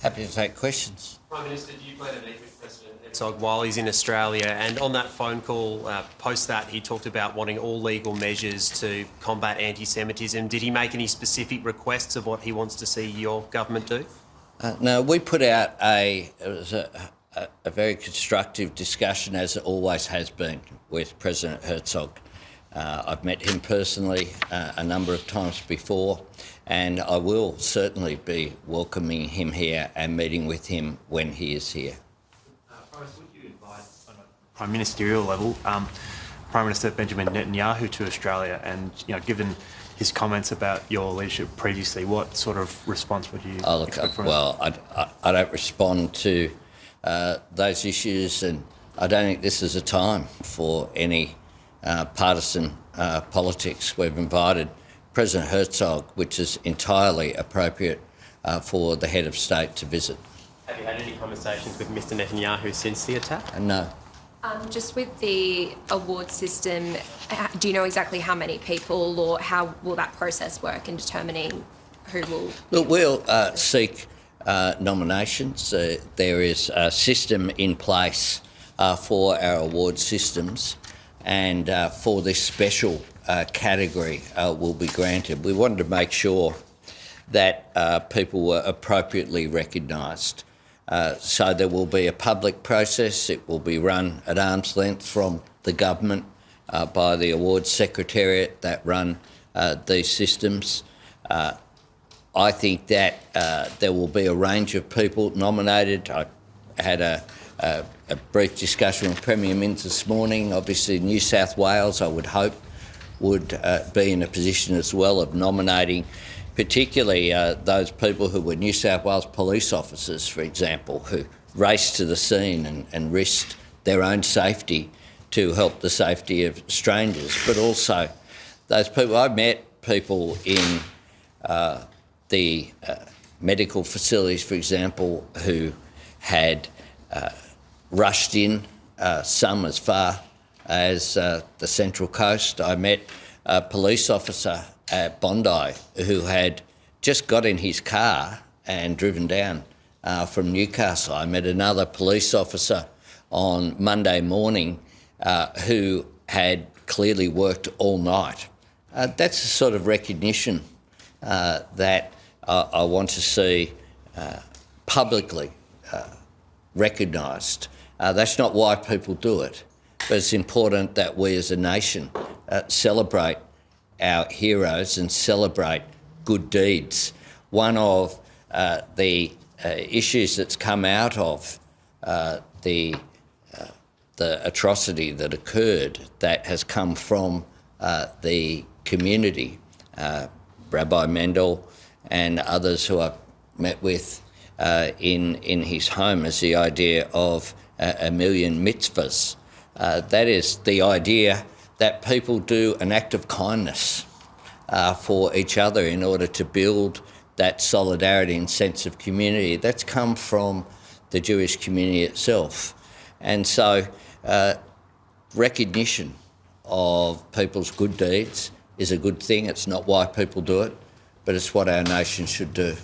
Happy to take questions. Prime Minister, do you plan to meet with President Herzog while he's in Australia? And on that phone call, post that, he talked about wanting all legal measures to combat anti-Semitism. Did he make any specific requests of what he wants to see your government do? No, we put out a very constructive discussion, as it always has been, with President Herzog. I've met him personally a number of times before, and I will certainly be welcoming him here and meeting with him when he is here. Would you advise on a prime ministerial level Prime Minister Benjamin Netanyahu to Australia? And given his comments about your leadership previously, what sort of response would you expect from him? Well, I don't respond to those issues, and I don't think this is a time for any partisan politics. We've invited President Herzog, which is entirely appropriate for the head of state to visit. Have you had any conversations with Mr Netanyahu since the attack? No. Just with the award system, do you know exactly how many people, or how will that process work in determining who will... Look, we'll seek nominations. There is a system in place for our award systems, and for this special category will be granted. We wanted to make sure that people were appropriately recognised. So there will be a public process. It will be run at arm's length from the government by the awards secretariat that run these systems. I think that there will be a range of people nominated. I had a brief discussion with Premier Minns this morning. Obviously, New South Wales, I would hope, would be in a position as well of nominating particularly those people who were New South Wales police officers, for example, who raced to the scene and risked their own safety to help the safety of strangers. But also those people, I met people in the medical facilities, for example, who had rushed in, some as far as the Central Coast. I met a police officer at Bondi who had just got in his car and driven down from Newcastle. I met another police officer on Monday morning who had clearly worked all night. That's the sort of recognition that I want to see publicly recognised. That's not why people do it, but it's important that we as a nation celebrate our heroes and celebrate good deeds. One of the issues that's come out of the atrocity that occurred, that has come from the community, Rabbi Mendel and others who I've met with in his home, is the idea of a million mitzvahs. That is the idea that people do an act of kindness for each other in order to build that solidarity and sense of community. That's come from the Jewish community itself. And so recognition of people's good deeds is a good thing. It's not why people do it, but it's what our nation should do.